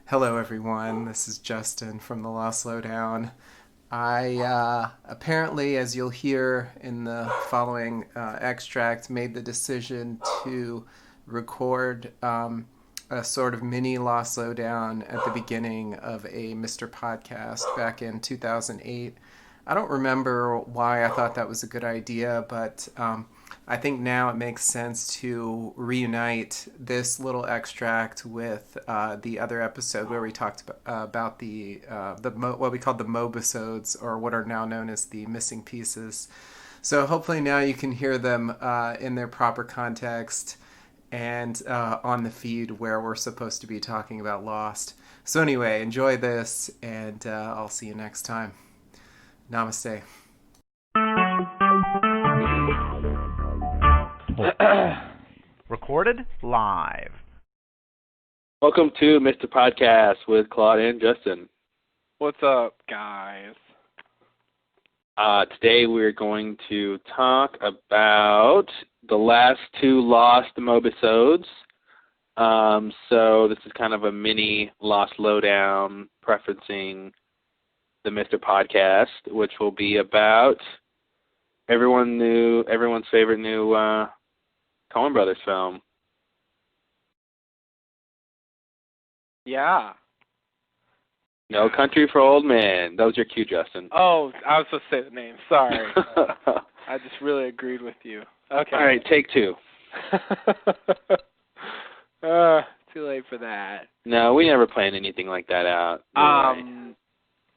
Hello, everyone. This is Justin from the Lost Lowdown. I apparently, as you'll hear in the following extract, made the decision to record a sort of mini Lost Lowdown at the beginning of a Mr. Podcast back in 2008. I don't remember why I thought that was a good idea, but I think now it makes sense to reunite this little extract with the other episode where we talked about what we called the mobisodes, or what are now known as the missing pieces. So hopefully now you can hear them in their proper context and on the feed where we're supposed to be talking about Lost. So anyway, enjoy this, and I'll see you next time. Namaste. Recorded live. Welcome to Mr. Podcast with Claude and Justin. What's up, guys? Today we're going to talk about the last two Lost mobisodes. So this is kind of a mini Lost Lowdown preferencing the Mr. Podcast, which will be about everyone's favorite new Coen Brothers film. Yeah. No Country for Old Men. That was your cue, Justin. Oh, I was supposed to say the name. Sorry. I just really agreed with you. Okay. All right, take two. Too late for that. No, we never planned anything like that out. No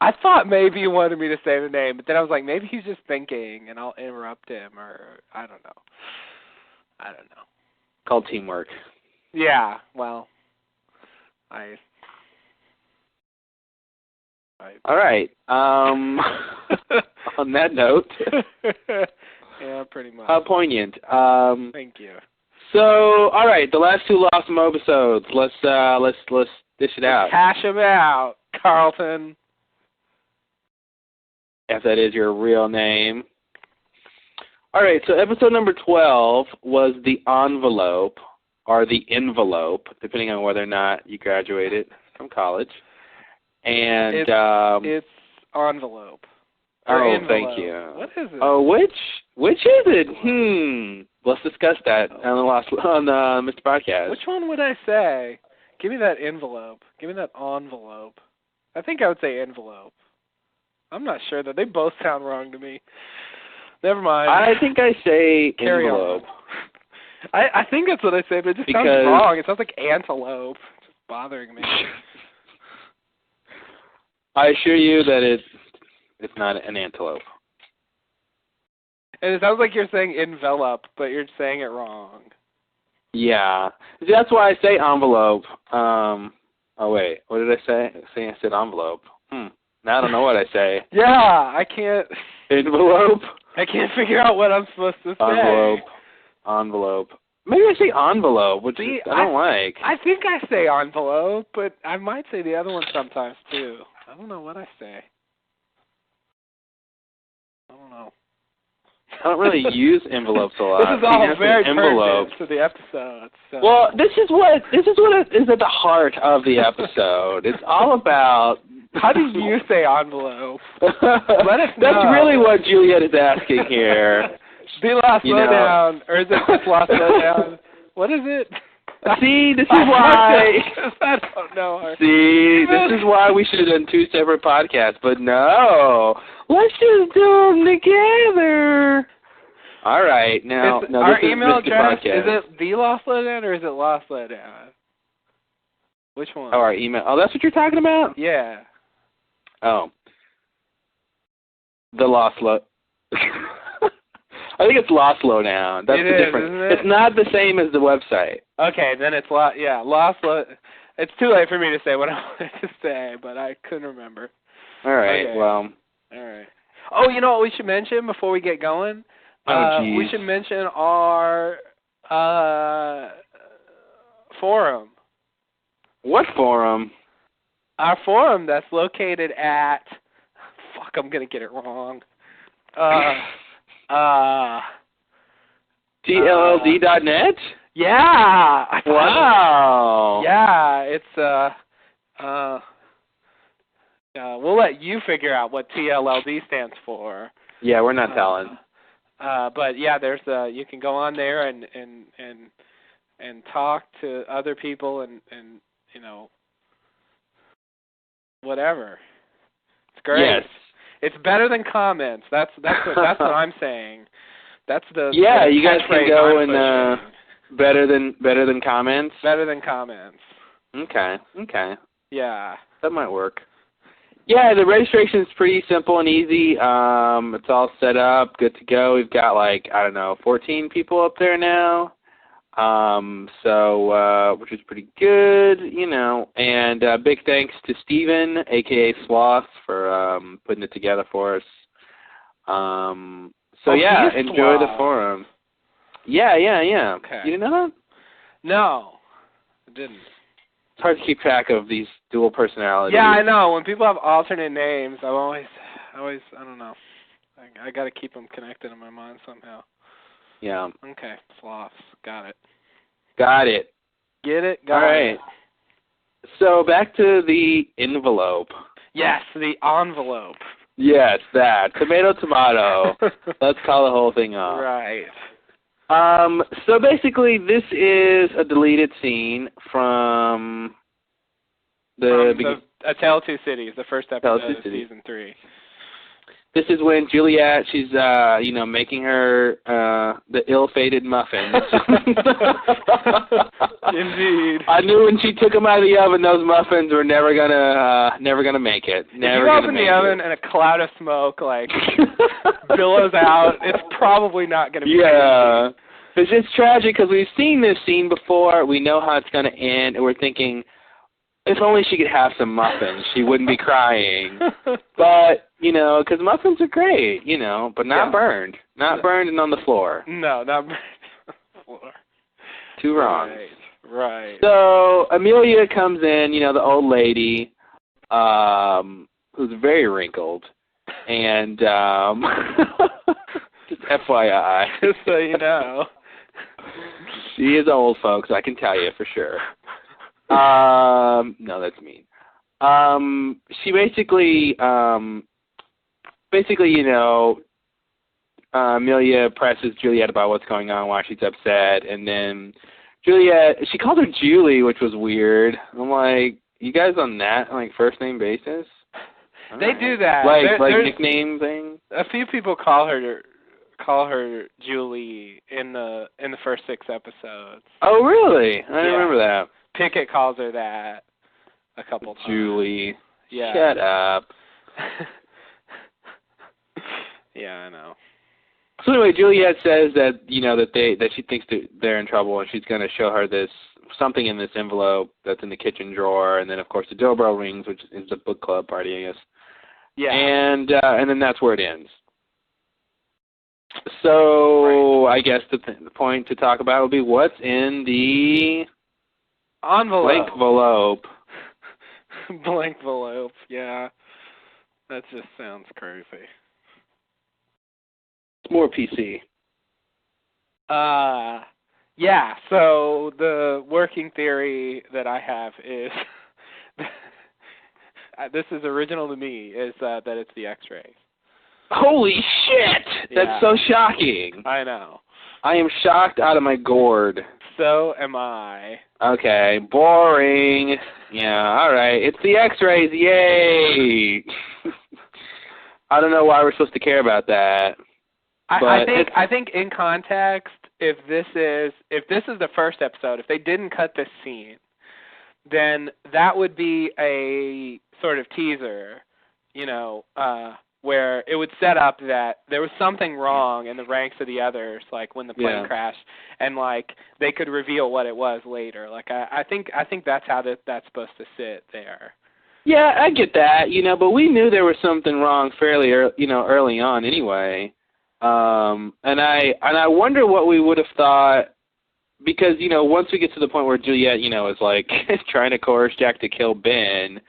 I thought maybe you wanted me to say the name, but then I was like, maybe he's just thinking, and I'll interrupt him, or I don't know. Called teamwork. Yeah, well, All right. On that note. Yeah, pretty much. How poignant. Thank you. So, all right, the last two Lost mobisodes. Let's dish it out. Cash him out, Carlton. If that is your real name. All right, so episode number 12 was The Envelope, or The Envelope, depending on whether or not you graduated from college. And it's envelope. Envelope. Thank you. What is it? Oh, which is it? Let's discuss that on the Mr. Podcast. Which one would I say? Give me that envelope. Give me that envelope. I think I would say envelope. I'm not sure, though. They both sound wrong to me. Never mind. I think I say Carry envelope. On. I think that's what I say, but it just sounds wrong. It sounds like antelope. It's just bothering me. I assure you that it's not an antelope. And it sounds like you're saying envelope, but you're saying it wrong. Yeah. That's why I say envelope. Oh, wait. What did I say? I said envelope. Now I don't know what I say. Yeah, I can't. Envelope? I can't figure out what I'm supposed to say. Envelope. Maybe I say envelope, which I don't like. I think I say envelope, but I might say the other one sometimes, too. I don't know what I say. I don't know. I don't really use envelopes a lot. This is all very pertinent to the episode. So. Well, this is what is at the heart of the episode. It's all about. How do you say envelope? Let us know. That's really what Juliet is asking here. The Lost Lowdown, or is it just Lost Lowdown? What is it? See, this is why. I don't know. See, this is why we should have done two separate podcasts, but no. Let's just do them together. All right, now our this email is address, Podcast. is it the Lost Lowdown or is it Lost Lowdown? Which one? Oh, our email. Oh, that's what you're talking about? Yeah. Oh. The Lost Low. I think it's Lost Lowdown. That's the difference. Isn't it? It's not the same as the website. Okay, then it's Lost Low. It's too late for me to say what I wanted to say, but I couldn't remember. All right, okay. well. All right. Oh, you know what we should mention before we get going? Geez. We should mention our forum. What forum? Our forum that's located at... Fuck, I'm going to get it wrong. TLLD.net? Yeah. Wow. Yeah, it's We'll let you figure out what TLLD stands for. Yeah, we're not telling. But yeah, there's you can go on there and talk to other people and whatever. It's great. Yes. It's better than comments. That's what I'm saying. That's the you guys can go and better than comments. Better than comments. Okay. Yeah. That might work. Yeah, the registration is pretty simple and easy. It's all set up, good to go. We've got 14 people up there now. Which is pretty good, and big thanks to Steven, aka Sloth, for putting it together for us. Enjoy the forum. Yeah. Okay. You didn't know that? No, I didn't. It's hard to keep track of these dual personalities. Yeah, I know. When people have alternate names, I always I don't know. I got to keep them connected in my mind somehow. Yeah. Okay, Sloths. Got it. Got it. Get it? All right. So back to the envelope. Yes, the envelope. Yes, that. Tomato. Let's call the whole thing off. Right. So basically, this is a deleted scene from A Tale of Two Cities, the first episode of season 3. This is when Juliet, she's, making her the ill-fated muffins. Indeed. I knew when she took them out of the oven, those muffins were never gonna make it. If you open the oven and a cloud of smoke billows out, it's probably not gonna be. Yeah. It's just tragic because we've seen this scene before. We know how it's gonna end, and we're thinking, if only she could have some muffins, she wouldn't be crying. But, because muffins are great, but not burned. Not burned and on the floor. No, not burned on the floor. Two wrongs. Right. So Amelia comes in, the old lady, who's very wrinkled. And, just FYI. Just so you know. She is old, folks, I can tell you for sure. No, that's mean. She basically, Amelia presses Juliet about what's going on, why she's upset, and then Juliet, she called her Julie, which was weird. I'm like, you guys on that, first name basis? They do that. Like nickname thing? A few people call her Julie in the first 6 episodes. Oh, really? I didn't remember that. Pickett calls her that a couple times. Julie. Yeah. Shut up. Yeah, I know. So anyway, Juliet says that that she thinks they're in trouble, and she's going to show her something in this envelope that's in the kitchen drawer, and then of course the doorbell rings, which is the book club party, I guess. Yeah. And then that's where it ends. So I guess the point to talk about would be what's in the envelope. Blank envelope, yeah. That just sounds crazy. It's more PC. Yeah, so the working theory that I have is, this is original to me, is that it's the Xrays. Holy shit! Yeah. That's so shocking. I know. I am shocked out of my gourd. So am I. Okay, boring. Yeah, all right. It's the Xrays, yay! I don't know why we're supposed to care about that. I think in context, if this is the first episode, if they didn't cut this scene, then that would be a sort of teaser, where it would set up that there was something wrong in the ranks of the others, like when the plane crashed, and they could reveal what it was later. I think that's how that's supposed to sit there. Yeah, I get that, but we knew there was something wrong fairly, early on anyway. And I wonder what we would have thought, because once we get to the point where Juliet, is trying to coerce Jack to kill Ben.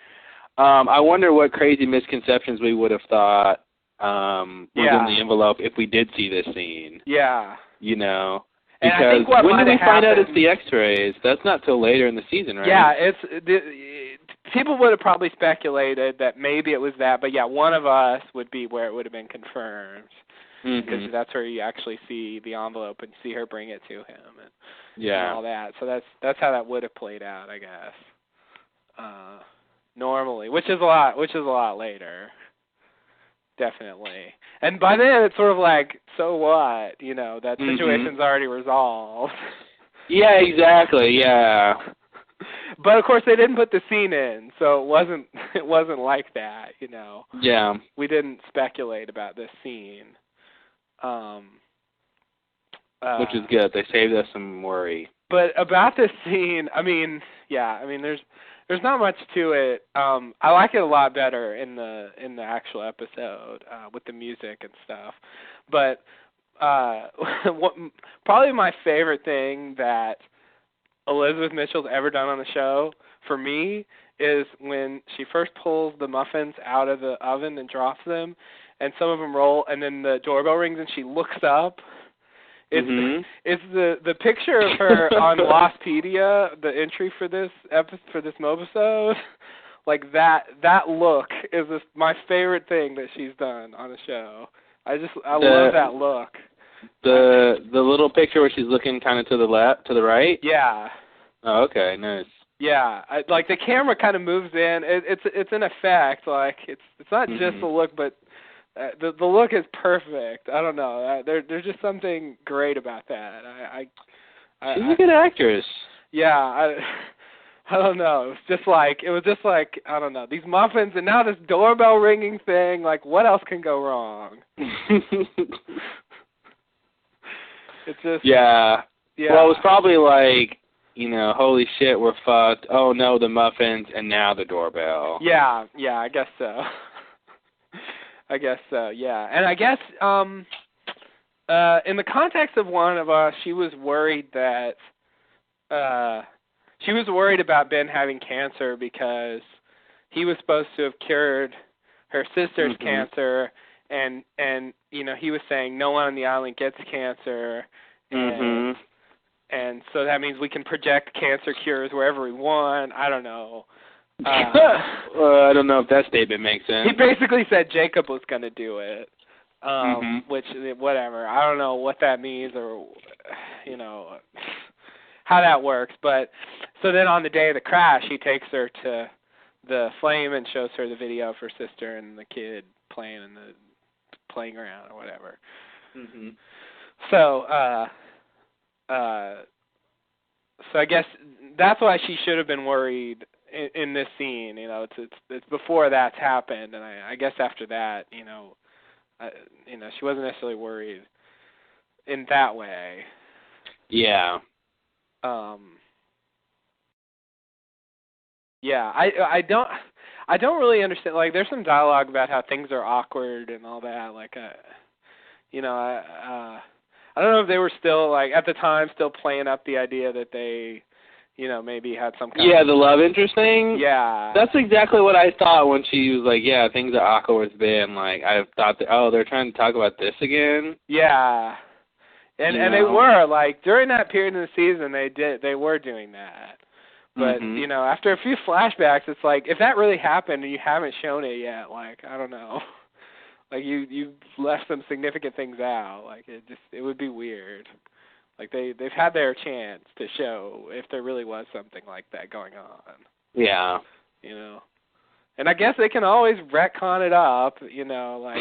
I wonder what crazy misconceptions we would have thought was in the envelope if we did see this scene. Yeah. Because and I think when did we find out it's the Xrays? That's not till later in the season, right? Yeah, people would have probably speculated that maybe it was that, but yeah, one of us would be where it would have been confirmed. Because that's where you actually see the envelope and see her bring it to him and all that. So that's how that would have played out, I guess. Normally, which is a lot later. Definitely. And by then it's sort of like, so what? You know, that situation's already resolved. Yeah, exactly. Yeah. But of course they didn't put the scene in, so it wasn't like that, you know. Yeah. We didn't speculate about this scene. Which is good. They saved us some worry. But about this scene, there's not much to it. I like it a lot better in the actual episode with the music and stuff. But probably my favorite thing that Elizabeth Mitchell's ever done on the show for me is when she first pulls the muffins out of the oven and drops them, and some of them roll, and then the doorbell rings and she looks up. It's the picture of her on Lostpedia, the entry for this mobisode. Like that look is my favorite thing that she's done on the show. I love that look. The little picture where she's looking kind of to the left, to the right. Yeah. Oh, okay, nice. Yeah, like the camera kind of moves in. It's an effect. Like it's not just the look, but the look is perfect. I don't know. There's just something great about that. She's a good actress. Yeah, I don't know. It was just like I don't know, these muffins and now this doorbell ringing thing. Like, what else can go wrong? It's just yeah. Well, it was probably like, you know, holy shit, we're fucked. Oh no, the muffins and now the doorbell. Yeah, I guess so. Yeah. And I guess in the context of one of us, she was worried about Ben having cancer because he was supposed to have cured her sister's cancer, and you know, he was saying no one on the island gets cancer, and so that means we can project cancer cures wherever we want. I don't know. I don't know if that statement makes sense. He basically said Jacob was going to do it, which, whatever. I don't know what that means or, you know, how that works. But so then on the day of the crash, he takes her to the flame and shows her the video of her sister and the kid playing in the playground or whatever. So I guess that's why she should have been worried in this scene. You know, it's before that's happened, and I guess after that, you know, she wasn't necessarily worried in that way. Yeah. Yeah, I don't really understand. Like, there's some dialogue about how things are awkward and all that. Like, you know, I don't know if they were still, like, at the time, still playing up the idea that they, you know, maybe had some kind of... the love interest thing? Yeah. That's exactly what I thought when she was like, yeah, things are awkward with Ben. Like, I thought that, they're trying to talk about this again? Yeah. And they were, like, during that period of the season, they were doing that. But, you know, after a few flashbacks, it's like, if that really happened and you haven't shown it yet, like, I don't know. Like, you've left some significant things out. Like, it would be weird. Like, they've had their chance to show if there really was something like that going on. Yeah. You know? And I guess they can always retcon it up, you know,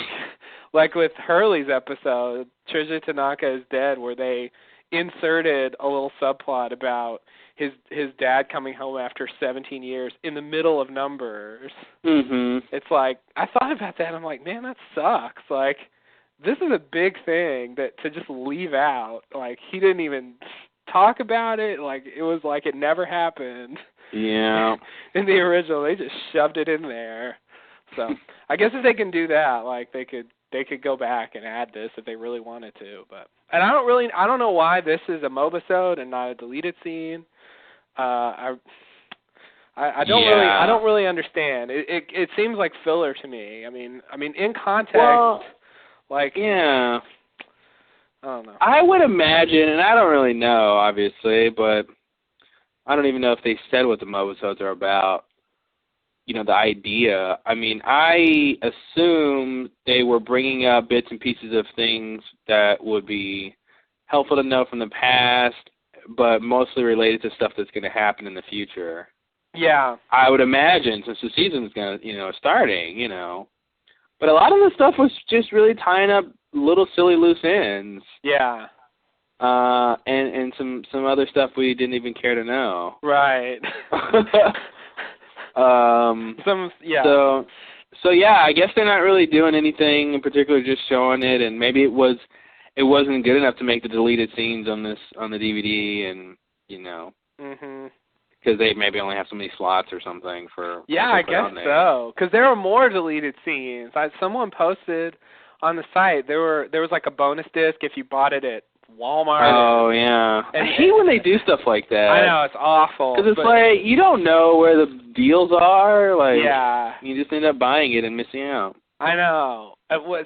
like with Hurley's episode, Tricia Tanaka is Dead, where they inserted a little subplot about his dad coming home after 17 years in the middle of Numbers. It's like, I thought about that, and I'm like, man, that sucks. Like, this is a big thing to just leave out. Like, he didn't even talk about it. Like, it was like it never happened. Yeah. In the original, they just shoved it in there. So, I guess if they can do that, like, they could go back and add this if they really wanted to. But, and I don't know why this is a mobisode and not a deleted scene. I don't really understand. It seems like filler to me. I mean in context, like, yeah, I don't know. I would imagine, and I don't really know, obviously, but I don't even know if they said what the mobisodes are about. the idea. I mean, I assume they were bringing up bits and pieces of things that would be helpful to know from the past, but mostly related to stuff that's going to happen in the future. Yeah. I would imagine, since the season's going to, starting, But a lot of the stuff was just really tying up little silly loose ends. Yeah. And some other stuff we didn't even care to know. Right. So yeah, I guess they're not really doing anything in particular, just showing it, and maybe it wasn't good enough to make the deleted scenes on the DVD, and because they maybe only have so many slots or something for. Yeah, I guess so. Because there were more deleted scenes. Someone posted on the site there was like a bonus disc if you bought it at Walmart. Oh, yeah. I hate when they do stuff like that. I know, it's awful. Because it's like, you don't know where the deals are. Like, yeah. You just end up buying it and missing out. I know.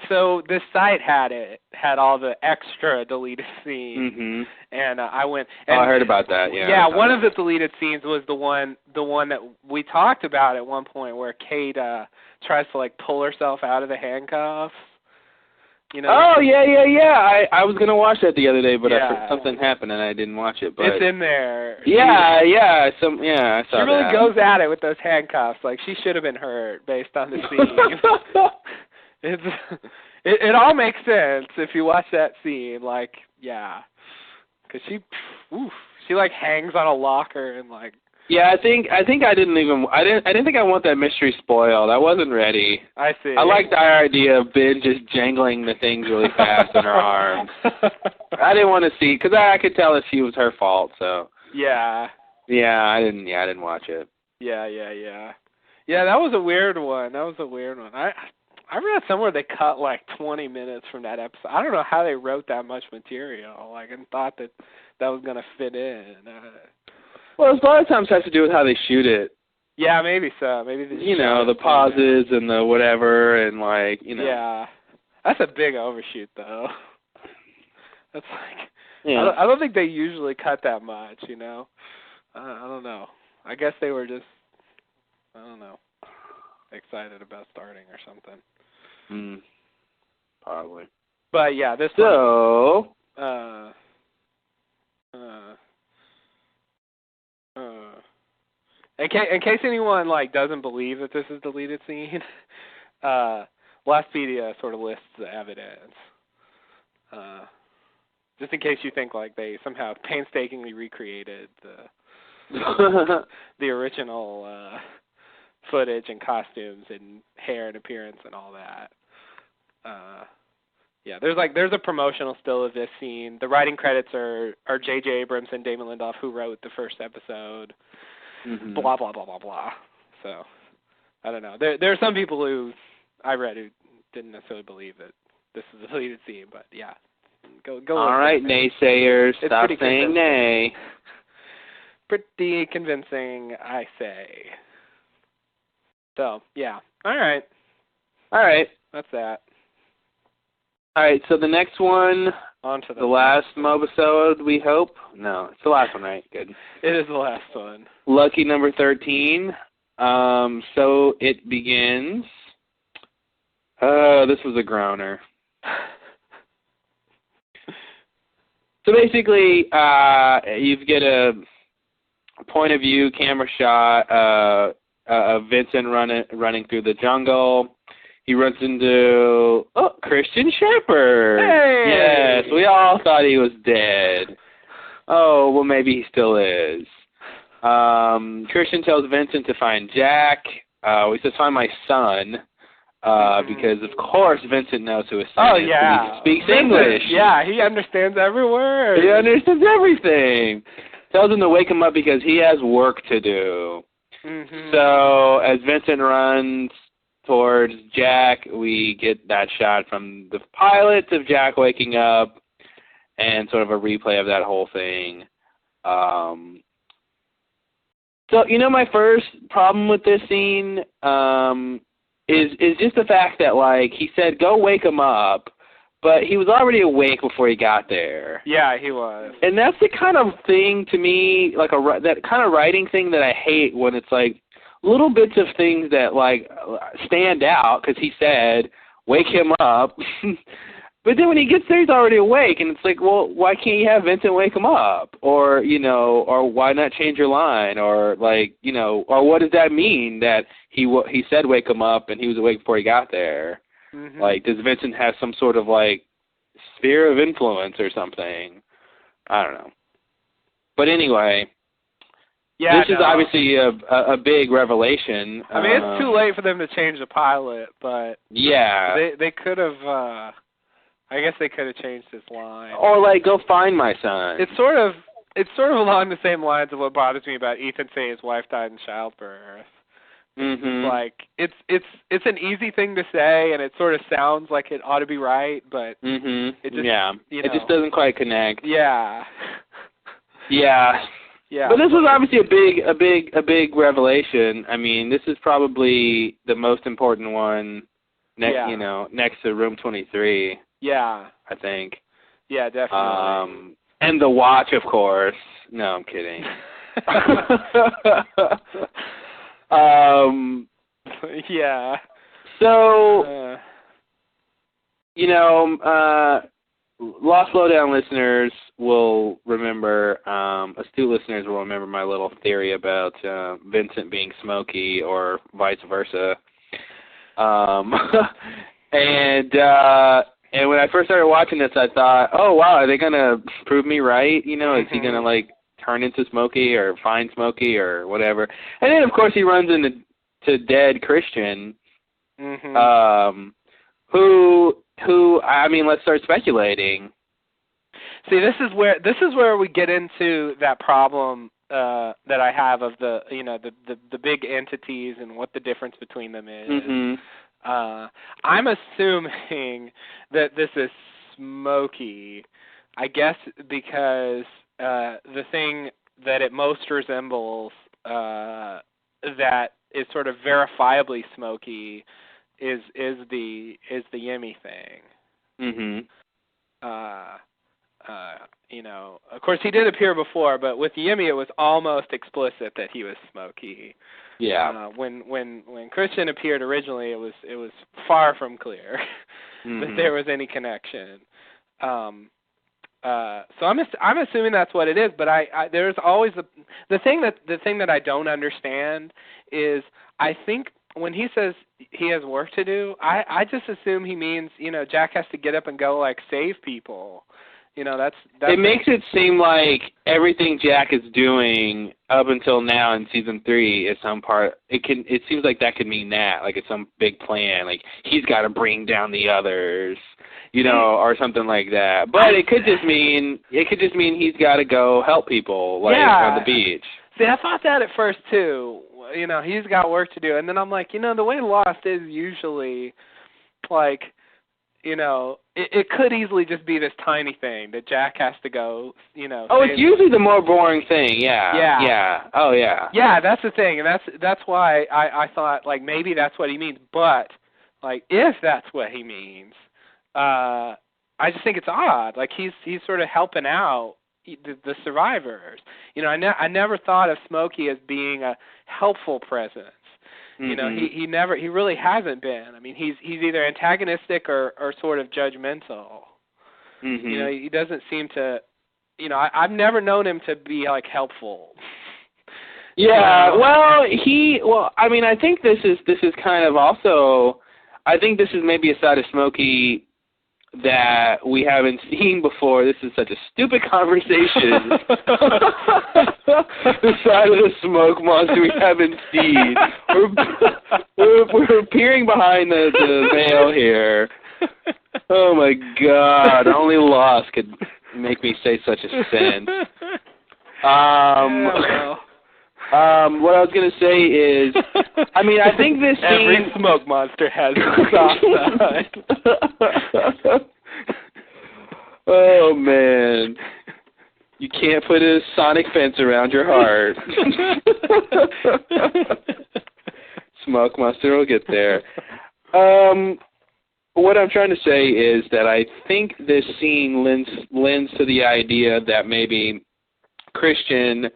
So this site had all the extra deleted scenes, and I went. And, I heard about that. Yeah. Yeah, one of the deleted scenes was the one that we talked about at one point, where Kate tries to like pull herself out of the handcuffs. Oh yeah. I was gonna watch that the other day, but something happened and I didn't watch it. But it's in there. Yeah, I saw that. She really goes at it with those handcuffs. Like, she should have been hurt based on the scene. It all makes sense if you watch that scene. Like, yeah, because she like hangs on a locker and like. Yeah, I think I didn't think I want that mystery spoiled. I wasn't ready. I see. I liked the idea of Ben just jangling the things really fast in her arms. I didn't want to see, because I could tell that she was her fault. So. Yeah. Yeah, I didn't watch it. Yeah. Yeah, that was a weird one. I read somewhere they cut like 20 minutes from that episode. I don't know how they wrote that much material, like, and thought that was gonna fit in. Well, a lot of times has to do with how they shoot it. Yeah, maybe so. Maybe the pauses and the whatever, and like, Yeah, that's a big overshoot, though. That's like, yeah. I don't think they usually cut that much. I don't know. I guess they were just, I don't know, excited about starting or something. Probably. But yeah, this. So. In case anyone like doesn't believe that this is deleted scene, Lostpedia sort of lists the evidence. Just in case you think like they somehow painstakingly recreated the original footage and costumes and hair and appearance and all that. Yeah, there's a promotional still of this scene. The writing credits are J.J. Abrams and Damon Lindelof, who wrote the first episode. Blah blah blah blah blah. So I don't know. There are some people who I read who didn't necessarily believe that this is a deleted scene, but yeah, go. All right, naysayers, stop saying nay. Pretty convincing, I say. So yeah. All right. That's that. All right, so the next one, on to the last mobisode, we hope. No, it's the last one, right? Good. It is the last one. Lucky number 13. So it begins. This was a groaner. So basically, you get a point of view camera shot of Vincent running through the jungle. He runs into Christian Shepherd. Hey! Yes, we all thought he was dead. Oh, well, maybe he still is. Christian tells Vincent to find Jack. He says, find my son, because, of course, Vincent knows who his son is. Oh, yeah. He speaks English. Yeah, he understands every word. He understands everything. Tells him to wake him up because he has work to do. So as Vincent runs towards Jack, we get that shot from the pilot of Jack waking up and sort of a replay of that whole thing. So, my first problem with this scene is just the fact that, like, he said, go wake him up, but he was already awake before he got there. Yeah, he was. And that's the kind of thing, to me, like that kind of writing thing that I hate when it's like, little bits of things that like stand out because he said, "Wake him up." But then when he gets there, he's already awake, and it's like, well, why can't you have Vincent wake him up? Or, or why not change your line? Or, like, or what does that mean that he said wake him up and he was awake before he got there? Mm-hmm. Like, does Vincent have some sort of, like, sphere of influence or something? I don't know. But anyway, this is obviously a big revelation. I mean, it's too late for them to change the pilot, but yeah, they could have... I guess they could have changed his line. Or like, go find my son. It's sort of along the same lines of what bothers me about Ethan saying his wife died in childbirth. Mm-hmm. Like it's an easy thing to say, and it sort of sounds like it ought to be right, but it just it just doesn't quite connect. Yeah. Yeah. Yeah. But this was obviously a big revelation. I mean, this is probably the most important one. Next to Room 23. Yeah. I think. Yeah, definitely. And the watch, of course. No, I'm kidding. Yeah. So, Lost Lowdown listeners will remember, astute listeners will remember my little theory about Vincent being Smokey or vice versa. And when I first started watching this, I thought, oh, wow, are they going to prove me right? Is he going to, like, turn into Smokey or find Smokey or whatever? And then, of course, he runs into dead Christian, who, I mean, let's start speculating. See, this is where we get into that problem that I have of the big entities and what the difference between them is. Mm-hmm. I'm assuming that this is Smokey, I guess, because the thing that it most resembles that is sort of verifiably Smokey is the Yimmy thing. Mm-hmm. Of course he did appear before, but with Yimmy it was almost explicit that he was Smokey. Yeah. When Christian appeared originally, it was far from clear that there was any connection. So I'm assuming that's what it is, but I there's always the thing that I don't understand is I think when he says he has work to do, I just assume he means Jack has to get up and go like save people. That's it makes it seem like everything Jack is doing up until now in season 3 is some part. It seems like that could mean that, like it's some big plan, like he's got to bring down the others, or something like that. But it could just mean he's got to go help people, like on the beach. See, I thought that at first too. He's got work to do, and then I'm like, the way Lost is usually, like. It could easily just be this tiny thing that Jack has to go, Oh, it's usually the more boring thing, yeah. Yeah. Oh, yeah. Yeah, that's the thing, and that's why I thought, like, maybe that's what he means. But, like, if that's what he means, I just think it's odd. Like, he's sort of helping out the survivors. I never thought of Smokey as being a helpful presence. Mm-hmm. He really hasn't been. I mean, he's either antagonistic or sort of judgmental. Mm-hmm. He doesn't seem to, I've never known him to be like helpful. Yeah, I mean, I think this is kind of also, I think this is maybe a side of Smokey that we haven't seen before. This is such a stupid conversation. The side of the smoke monster we haven't seen. We're peering behind the veil here. Oh my God! Only Lost could make me say such a sentence. What I was gonna say is, I mean, I think this scene... Every smoke monster has a soft side. Oh man, you can't put a sonic fence around your heart. Smoke monster will get there. What I'm trying to say is that I think this scene lends to the idea that maybe Christian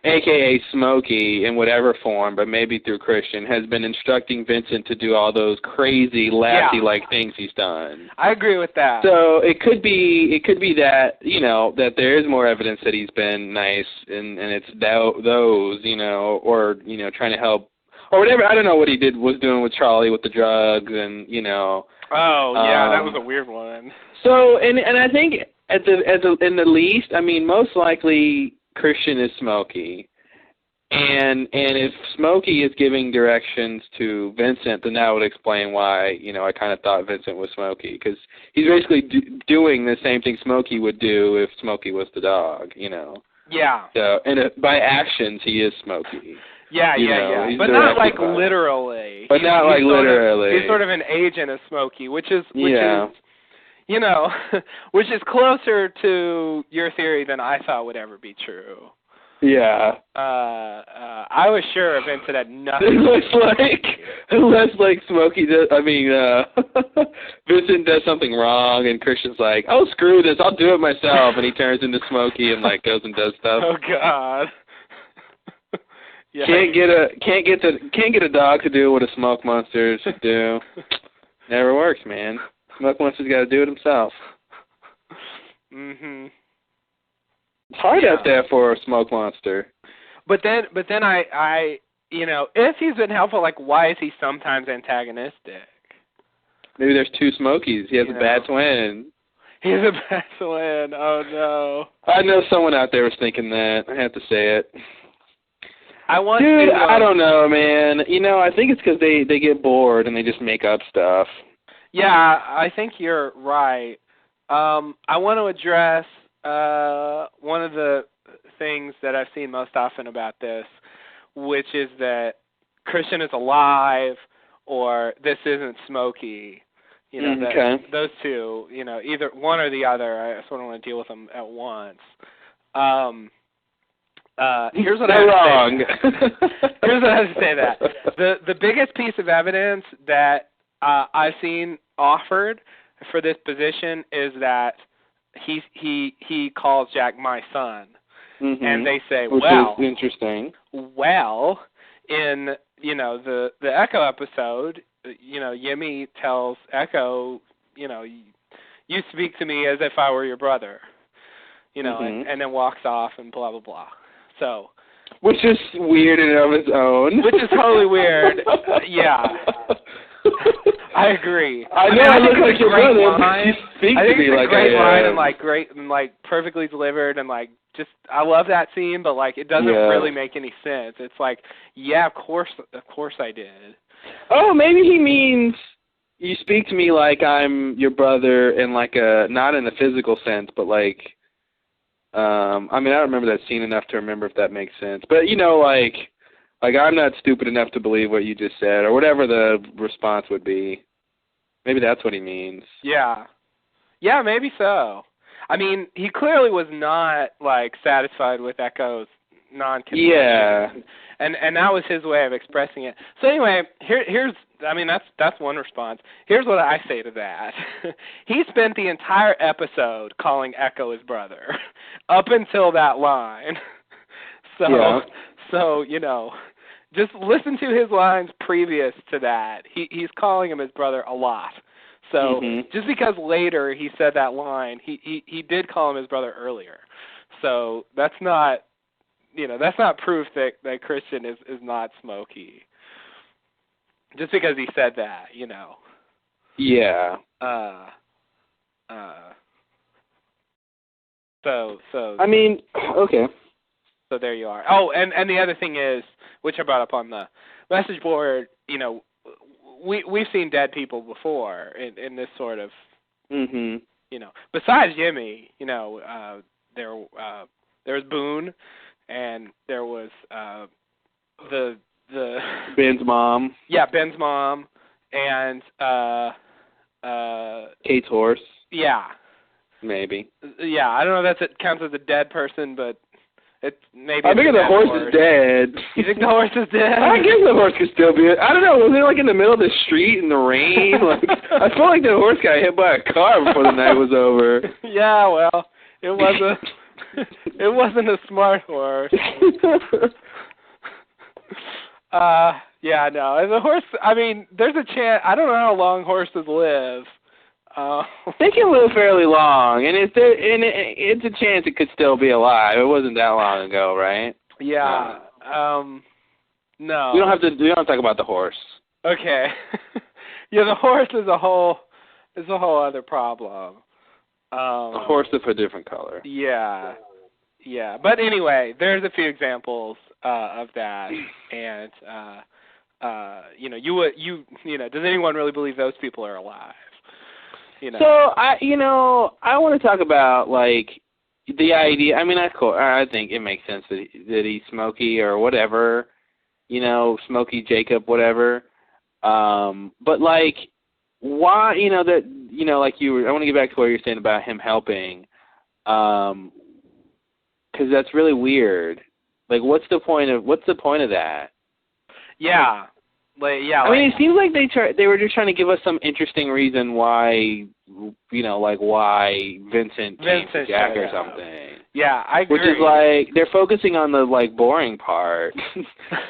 a.k.a. Smokey, in whatever form, but maybe through Christian, has been instructing Vincent to do all those crazy, Lassie-like things he's done. I agree with that. So it could be that, that there is more evidence that he's been nice, and it's those, or, trying to help, or whatever. I don't know what he was doing with Charlie with the drugs, and, Oh, yeah, that was a weird one. So, and I think in the least, I mean, most likely Christian is Smokey, and if Smokey is giving directions to Vincent, then that would explain why I kind of thought Vincent was Smokey, because he's basically doing the same thing Smokey would do if Smokey was the dog, Yeah. So, and by actions, he is Smokey. Yeah. But not like literally. But not like literally. He's sort of an agent of Smokey, which is which is closer to your theory than I thought would ever be true. Yeah. I was sure Vincent had nothing. Unless Smokey does. I mean, Vincent does something wrong, and Christian's like, "Oh, screw this! I'll do it myself," and he turns into Smokey and goes and does stuff. Oh God. Yeah. Can't get a dog to do what a smoke monster should do. Never works, man. Smoke monster's got to do it himself. Mhm. It's hard out there for a smoke monster. But then I if he's been helpful, why is he sometimes antagonistic? Maybe there's two Smokies. He has a bad twin. He has a bad twin. Oh no. I know someone out there was thinking that. I have to say it. Dude, I don't know, man. I think it's because they get bored and they just make up stuff. Yeah, I think you're right. I want to address one of the things that I've seen most often about this, which is that Christian is alive or this isn't Smokey. Okay. Those two, either one or the other. I sort of want to deal with them at once. Here's what I have to say. Here's what I have to say. That the biggest piece of evidence that I've seen offered for this position is that he calls Jack my son, and they say, which is interesting. Well, in the Echo episode, Yemi tells Echo, you speak to me as if I were your brother, and then walks off and blah blah blah. So, which is weird in and of its own. Which is totally weird. Yeah. I agree. I know I look like your brother, but you speak to me like I am. Great line and great and perfectly delivered and just I love that scene, but it doesn't really make any sense. It's of course I did. Oh, maybe he means you speak to me like I'm your brother in not in a physical sense, but I don't remember that scene enough to remember if that makes sense. But I'm not stupid enough to believe what you just said, or whatever the response would be. Maybe that's what he means. Yeah. Yeah, maybe so. I mean, he clearly was not satisfied with Echo's non-connection. Yeah. And that was his way of expressing it. So anyway, here's that's one response. Here's what I say to that. He spent the entire episode calling Echo his brother up until that line. So just listen to his lines previous to that. He's calling him his brother a lot. So just because later he said that line, he did call him his brother earlier. So that's not proof that Christian is not Smokey. Just because he said that, Yeah. So. I mean, okay. So there you are. Oh, and the other thing is, which I brought up on the message board, we've seen dead people before in this sort of, besides Jimmy, there was Boone, and there was the Ben's mom. Yeah, Ben's mom, and Kate's horse. Yeah. Maybe. Yeah, I don't know if that counts as a dead person, but it's maybe. I think the horse is dead. You think the horse is dead? I guess the horse could still be. I don't know. Was it in the middle of the street in the rain? I feel like the horse got hit by a car before the night was over. Yeah, well, it was It wasn't a smart horse. Yeah, no. The horse, I mean, there's a chance. I don't know how long horses live. They can live fairly long, and it's a chance it could still be alive. It wasn't that long ago, right? Yeah. No. We don't have to talk about the horse. Okay. Yeah, the horse is a whole other problem. A horse of a different color. Yeah. Yeah. But anyway, there's a few examples of that, and does anyone really believe those people are alive? So I want to talk about like the idea. I mean, I think it makes sense that he's Smokey or whatever, Smokey Jacob, whatever. But like, why? I want to get back to what you're saying about him helping, because that's really weird. Like, what's the point of that? Yeah. I mean, it seems like they were just trying to give us some interesting reason why, why Vincent came to Jack or something. Yeah, I agree. Which is like, they're focusing on the, like, boring part.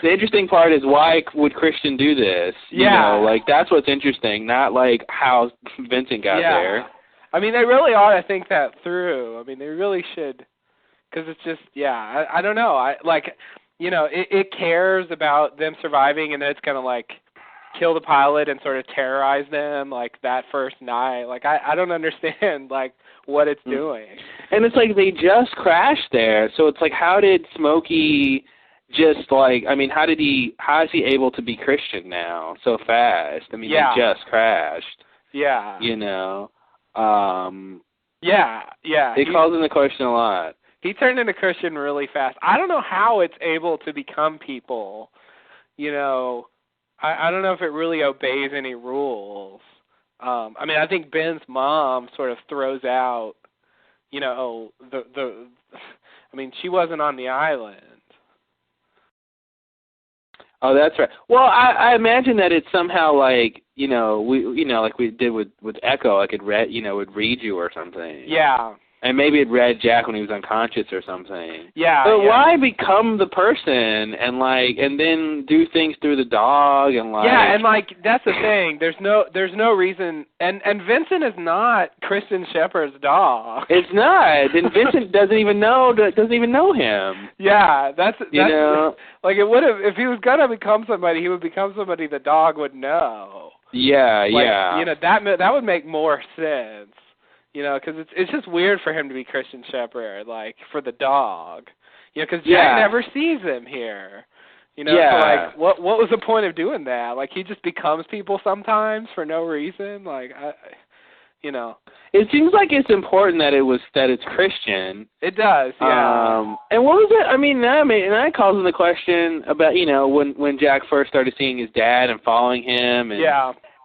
The interesting part is, why would Christian do this? That's what's interesting, not, like, how Vincent got there. I mean, they really ought to think that through. I mean, they really should, because it's just, I don't know. It cares about them surviving, and then it's going to, like, kill the pilot and sort of terrorize them, like, that first night. Like, I don't understand, like, what it's doing. And it's like they just crashed there, so it's like, how did Smokey just, like, I mean, how is he able to be Christian now so fast? I mean, they just crashed. Yeah. It calls into question a lot. He turned into Christian really fast. I don't know how it's able to become people. I don't know if it really obeys any rules. I mean, I think Ben's mom sort of throws out, I mean, she wasn't on the island. Oh, that's right. Well, I imagine that it's somehow like, like we did with Echo, like it would read you or something. Yeah. And maybe it read Jack when he was unconscious or something. Yeah. But why become the person and then do things through the dog and like? Yeah, and like that's the thing. There's no reason. And Vincent is not Kristen Shepard's dog. It's not. And Vincent doesn't even know him. Yeah, that's like it would have, if he was gonna become somebody, he would become somebody the dog would know. Yeah, that would make more sense. Because it's just weird for him to be Christian Shepherd, like, for the dog. Because Jack never sees him here. So, like, what was the point of doing that? Like, he just becomes people sometimes for no reason. Like, It seems like it's important that it's Christian. It does, yeah. And what was it? I mean, that calls into question about, when Jack first started seeing his dad and following him. And,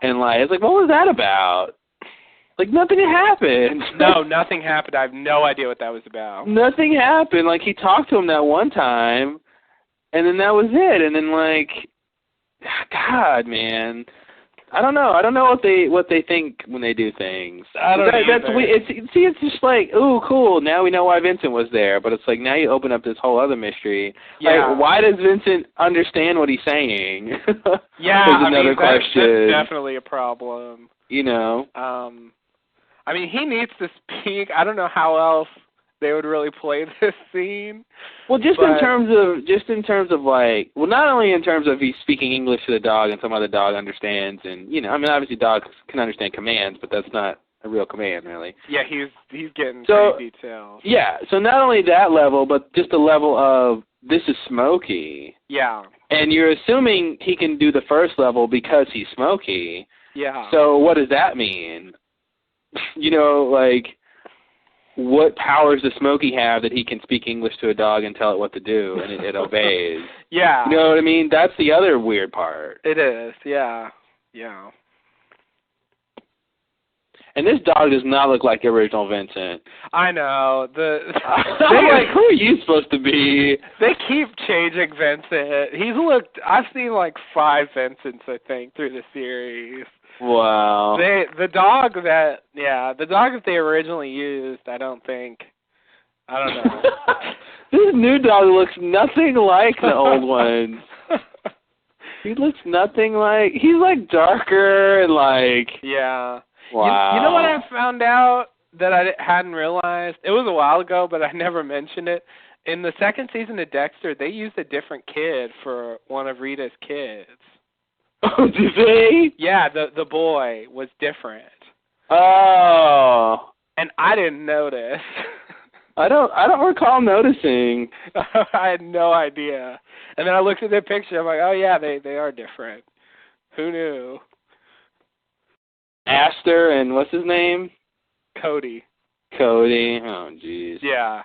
and like, it's like, what was that about? Like, nothing happened. No, nothing happened. I have no idea what that was about. Nothing happened. Like, he talked to him that one time, and then that was it. And then, like, God, man. I don't know. I don't know what they think when they do things. I don't know. That's weird. It's just like, ooh, cool. Now we know why Vincent was there. But it's like, now you open up this whole other mystery. Yeah. Like, why does Vincent understand what he's saying? Yeah, There's another question. That's definitely a problem. I mean, he needs to speak. I don't know how else they would really play this scene. Well, in terms of like, well, not only in terms of he's speaking English to the dog and somehow the dog understands, and I mean, obviously dogs can understand commands, but that's not a real command, really. Yeah, he's getting pretty detailed. Yeah, so not only that level, but just the level of this is Smokey. Yeah. And you're assuming he can do the first level because he's Smokey. Yeah. So what does that mean? Like, what powers does Smokey have that he can speak English to a dog and tell it what to do, and it obeys? Yeah. You know what I mean? That's the other weird part. It is, yeah. Yeah. And this dog does not look like the original Vincent. I know. I'm like, who are you supposed to be? They keep changing Vincent. I've seen like 5 Vincents, I think, through the series. Wow. The dog that they originally used, I don't think I don't know. This new dog looks nothing like the old one. He looks nothing like. He's like darker and like. Yeah. Wow. You know what I found out that I hadn't realized? It was a while ago, but I never mentioned it. In the second season of Dexter, they used a different kid for one of Rita's kids. Oh, did they? Yeah, the boy was different. Oh. And I didn't notice. I don't recall noticing. I had no idea. And then I looked at their picture. I'm like, oh yeah, they are different. Who knew? Aster and what's his name? Cody. Oh, jeez. Yeah.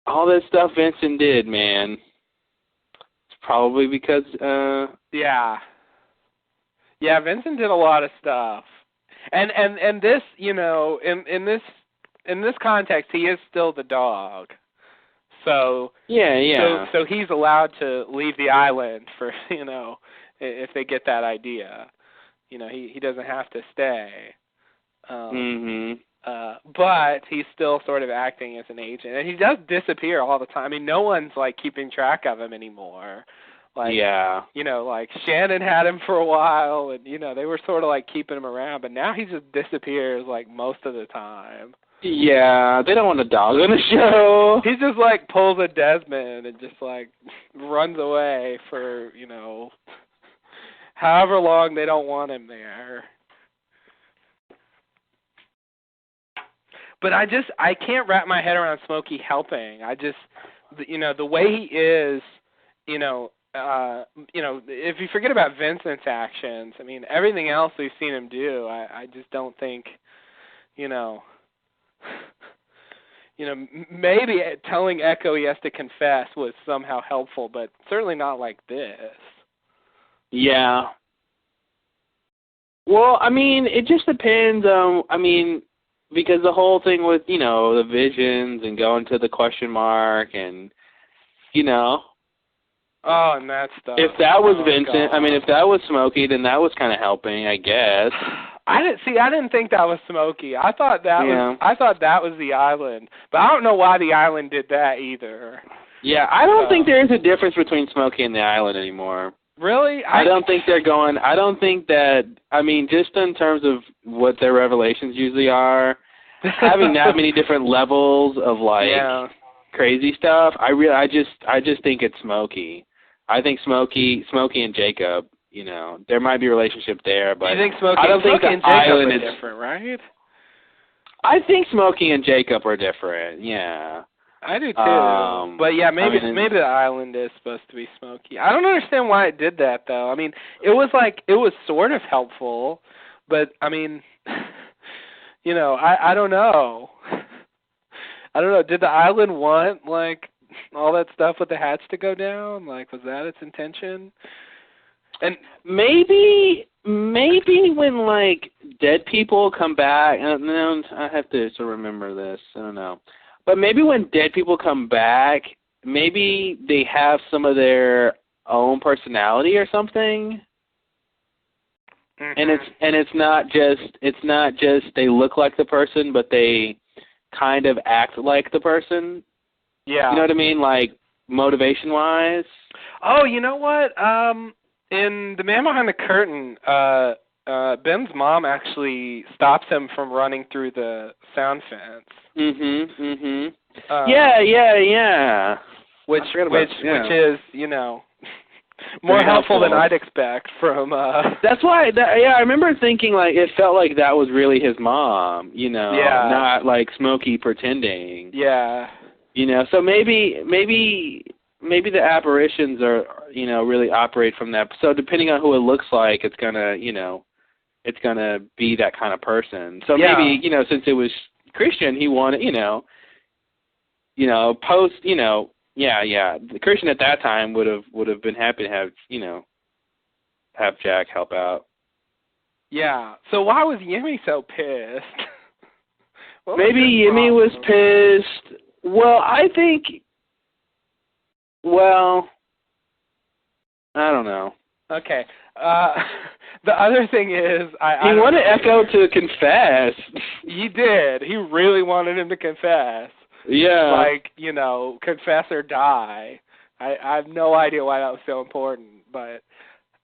All that stuff Vincent did, man. It's probably because. Yeah. Yeah, Vincent did a lot of stuff. And this, you know, in this context, he is still the dog. So yeah. So he's allowed to leave the island for, you know, if they get that idea. You know, he doesn't have to stay. But he's still sort of acting as an agent, and he does disappear all the time. I mean, no one's like keeping track of him anymore. Like, yeah. You know, like Shannon had him for a while, and you know they were sort of like keeping him around, but now he just disappears like most of the time. Yeah, they don't want a dog on the show. He just like pulls a Desmond and just like runs away for, you know, however long they don't want him there. But I can't wrap my head around Smokey helping. You know, the way he is, you know, if you forget about Vincent's actions, I mean, everything else we've seen him do, I just don't think, you know, maybe telling Echo he has to confess was somehow helpful, but certainly not like this. Yeah. Well, I mean, it just depends on, because the whole thing with, you know, the visions and going to the question mark and, you know. Oh, and that stuff. If that was Vincent, God. if that was Smokey, then that was kind of helping, I guess. I didn't think that was Smokey. I thought that was the island. But I don't know why the island did that either. Yeah, I don't think there is a difference between Smokey and the island anymore. Really? I don't think they're going. I don't think that. Just in terms of what their revelations usually are, having that many different levels of crazy stuff. I just think it's Smokey. I think Smokey and Jacob. You know, there might be a relationship there, but you think Smokey, I don't think the and Jacob island are is different, right? I think Smokey and Jacob are different. Yeah. I do too. But yeah, maybe the island is supposed to be Smokey. I don't understand why it did that though. I mean, it was sort of helpful, but I mean, you know, I don't know. I don't know. Did the island want like all that stuff with the hats to go down? Like, was that its intention? And maybe when like dead people come back, and I have to sort of remember this. I don't know. But maybe when dead people come back, maybe they have some of their own personality or something. Mm-hmm. And it's not just they look like the person, but they kind of act like the person. Yeah. You know what I mean? Like motivation wise. Oh, you know what? In The Man Behind the Curtain, Ben's mom actually stops him from running through the sound fence. Yeah. Which is, you know, more helpful than I'd expect from. That's why. I remember thinking like it felt like that was really his mom. You know, not like Smokey pretending. Yeah. You know, so maybe the apparitions are, you know, really operate from that. So depending on who it looks like, it's gonna, you know, it's gonna be that kind of person. So maybe, you know, since it was Christian, he wanted, you know, post, you know, the Christian at that time would have been happy to have, you know, have Jack help out. Yeah. So why was Yemi so pissed? Maybe Yemi was pissed. Well, I think. Well, I don't know. Okay. The other thing is, he wanted Echo to confess. He did. He really wanted him to confess. Yeah. Like, confess or die. I have no idea why that was so important, but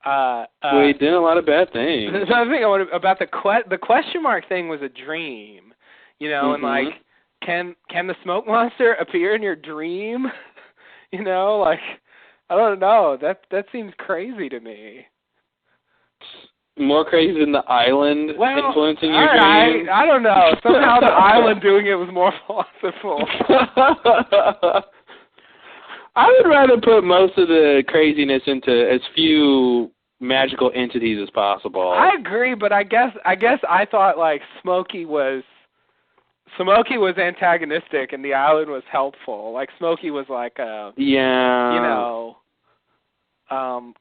well, he did a lot of bad things. The other thing I wanted about the question mark thing was a dream, and like, can the smoke monster appear in your dream? Like, I don't know. That seems crazy to me. More crazy than the island influencing your dreams? I don't know. Somehow the island doing it was more philosophical. I would rather put most of the craziness into as few magical entities as possible. I agree, but I guess I thought like Smokey was antagonistic and the island was helpful. Like Smokey was like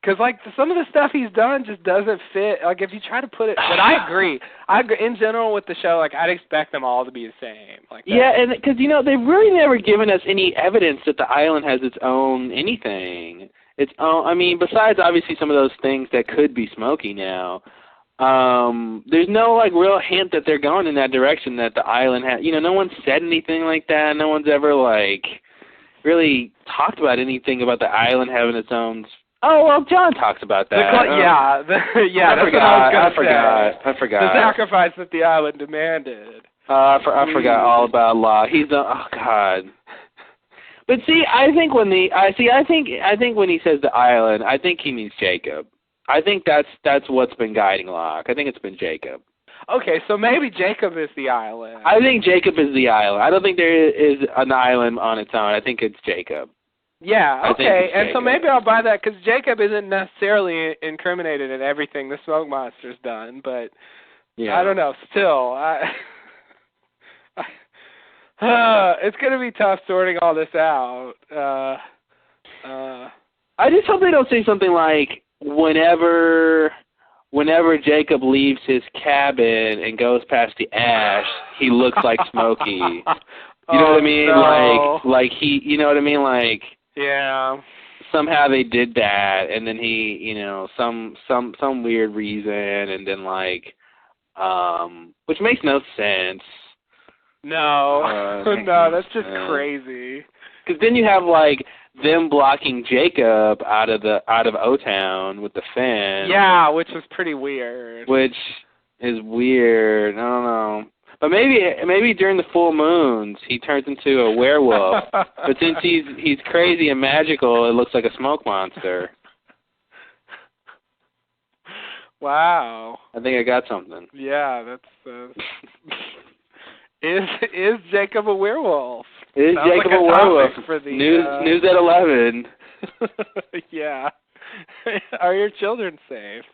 because like some of the stuff he's done just doesn't fit. Like if you try to put it, but I agree. In general with the show, like I'd expect them all to be the same. Like that. Yeah, and because they've really never given us any evidence that the island has its own anything. Its own. I mean, besides obviously some of those things that could be Smokey now. There's no like real hint that they're going in that direction. That the island has. No one said anything like that. No one's ever like really talked about anything about the island having its own. Oh, well, John talks about that. I forgot. The sacrifice that the island demanded. I forgot all about Law. Oh God. But see, I think when he says the island, I think he means Jacob. I think that's what's been guiding Locke. I think it's been Jacob. Okay, so maybe Jacob is the island. I think Jacob is the island. I don't think there is an island on its own. I think it's Jacob. Yeah, okay, and so maybe I'll buy that because Jacob isn't necessarily incriminated in everything the smoke monster's done, but I don't know. Still, it's going to be tough sorting all this out. I just hope they don't say something like, whenever Jacob leaves his cabin and goes past the ash, he looks like Smokey. You know what I mean? No. Like he, you know what I mean? Like, yeah. Somehow they did that, and then he, some weird reason, and then like, which makes no sense. No, no, that's just crazy. Because then you have like them blocking Jacob out of O-Town with the fence. Yeah, which was pretty weird. Which is weird. I don't know. But maybe during the full moons he turns into a werewolf. But since he's crazy and magical, it looks like a smoke monster. Wow. I think I got something. Yeah, that's. Is Jacob a werewolf? Is Sounds Jacob like a werewolf? For the, news at 11. Yeah. Are your children safe?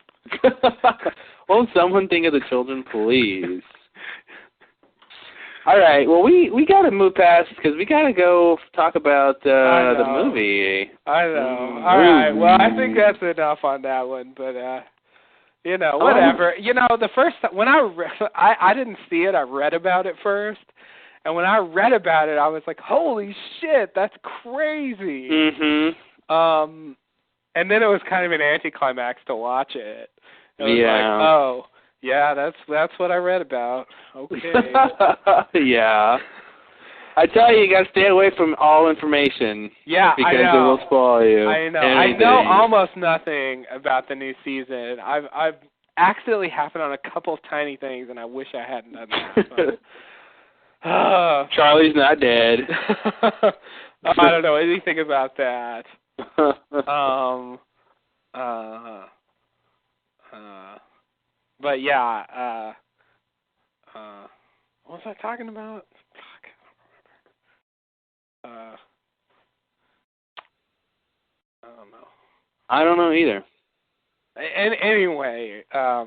Won't someone think of the children, please? All right. Well, we got to move past because we got to go talk about the movie. I know. All right. Well, I think that's enough on that one. But whatever. The first when I didn't see it. I read about it first, and when I read about it, I was like, "Holy shit, that's crazy!" Mm-hmm. And then it was kind of an anticlimax to watch it. It was like, oh. Yeah, that's what I read about. Okay. Yeah. I tell you got to stay away from all information. Yeah, because I know. It will spoil you. I know. Anything. I know almost nothing about the new season. I've accidentally happened on a couple of tiny things, and I wish I hadn't done that. But, Charlie's not dead. I don't know anything about that. But yeah, what was I talking about? Fuck, I don't know. I don't know either. And anyway, I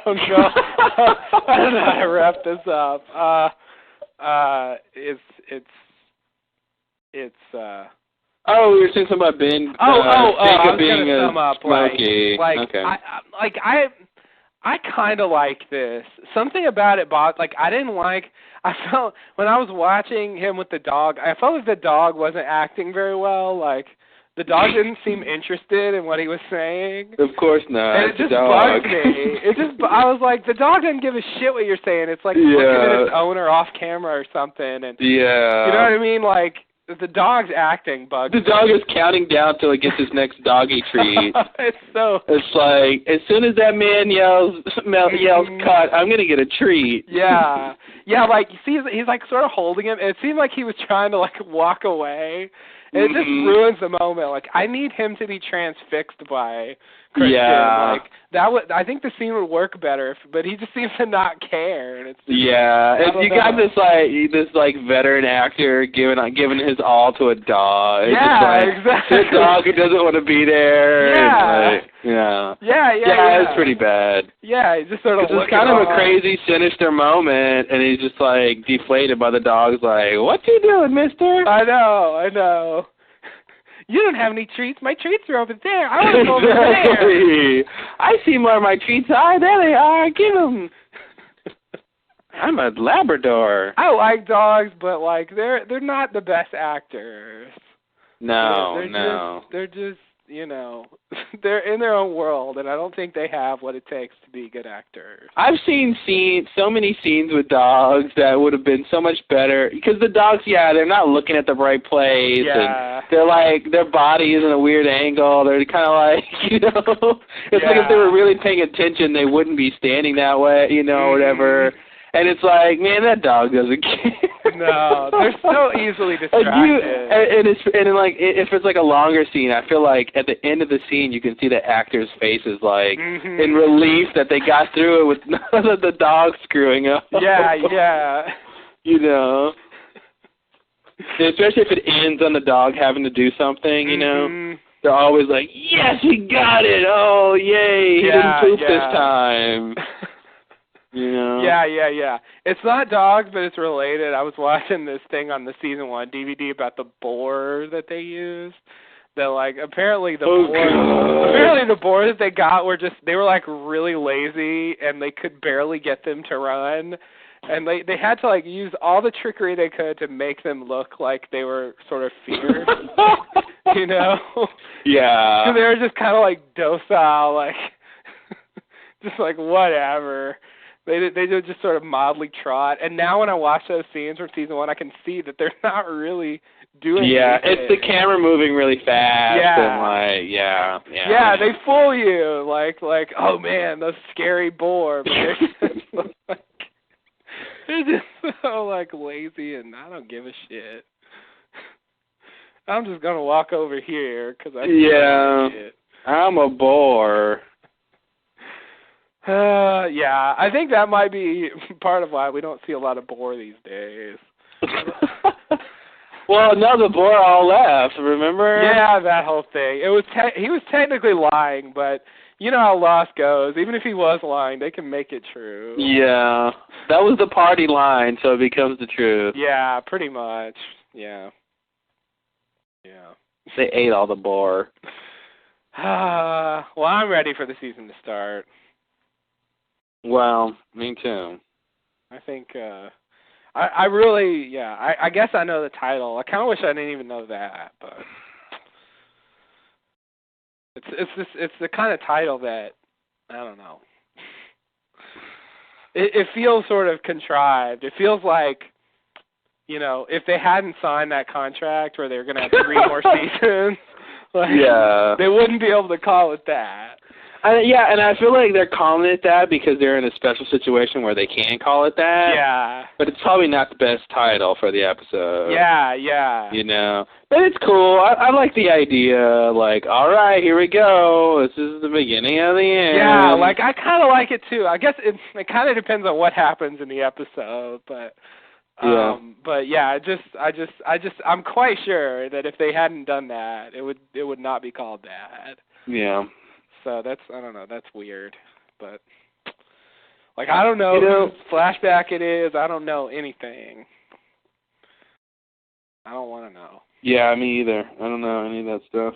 don't know. I don't know how to wrap this up. It's. Oh, we were saying something about Ben. Jacob being a Smokey. Okay. I kind of like this. Something about it, Bob. Like I felt when I was watching him with the dog. I felt like the dog wasn't acting very well. Like The dog didn't seem interested in what he was saying. Of course not. And it just bugged me. I was like, the dog doesn't give a shit what you're saying. It's like looking at its owner off camera or something. And you know what I mean? Like, the dog's acting bugs me. The dog is counting down till he gets his next doggy treat. It's like, as soon as that man yells cut, I'm going to get a treat. Yeah. Yeah, like, you see, he's like sort of holding him. And it seemed like he was trying to, like, walk away. And it just ruins the moment. Like, I need him to be transfixed by Christian. Yeah. Like, I think the scene would work better, but he just seems to not care. And it's just, and you got this veteran actor giving his all to a dog. Exactly. The dog who doesn't want to be there. Yeah. It's pretty bad. Yeah, he's just sort of. It's kind of a crazy, sinister moment, and he's just like deflated by the dog's like, "What you doing, mister?" I know. You don't have any treats. My treats are over there. I want to go over there. I see more of my treats. There they are. Give them. I'm a Labrador. I like dogs, but like they're not the best actors. No. They're just they're in their own world, and I don't think they have what it takes to be good actors. I've seen so many scenes with dogs that would have been so much better because the dogs, they're not looking at the right place, and they're like their body is in a weird angle. They're kind of like it's like if they were really paying attention, they wouldn't be standing that way, or whatever. And it's like, man, that dog doesn't care. No, they're so easily distracted. If it's like a longer scene, I feel like at the end of the scene, you can see the actors' faces like in relief that they got through it with none of the dog screwing up. Yeah. Especially if it ends on the dog having to do something, They're always like, yes, he got it. Oh, yay, he didn't poop this time. Yeah. It's not dogs, but it's related. I was watching this thing on the season 1 DVD about the boar that they used. That apparently the boar that they got they were like really lazy and they could barely get them to run. And they had to use all the trickery they could to make them look like they were sort of fierce. Yeah. So they were just kind of docile, just whatever. They just sort of mildly trot. And now when I watch those scenes from season 1, I can see that they're not really doing anything. It's the camera moving really fast. And Yeah, they fool you. Like, oh man, those scary boar. But they're just so lazy, and I don't give a shit. I'm just gonna walk over here because I'm a boar. I think that might be part of why we don't see a lot of boar these days. Well, no, the boar all left, remember? Yeah, that whole thing. He was technically lying, but you know how Lost goes. Even if he was lying, they can make it true. Yeah, that was the party line, so it becomes the truth. Yeah, pretty much. Yeah. They ate all the boar. Well, I'm ready for the season to start. Well, me too. I think I really I guess I know the title. I kind of wish I didn't even know that, but it's the kind of title that I don't know. It feels sort of contrived. It feels like if they hadn't signed that contract where they were going to have 3 more seasons, they wouldn't be able to call it that. And I feel like they're calling it that because they're in a special situation where they can call it that. Yeah. But it's probably not the best title for the episode. Yeah. But it's cool. I like the idea. All right, here we go. This is the beginning of the end. Yeah, I kind of like it too. I guess it kind of depends on what happens in the episode, but. I'm quite sure that if they hadn't done that, it would not be called that. Yeah. So I don't know, that's weird. But I don't know whose flashback it is. I don't know anything. I don't want to know. Yeah, me either. I don't know any of that stuff.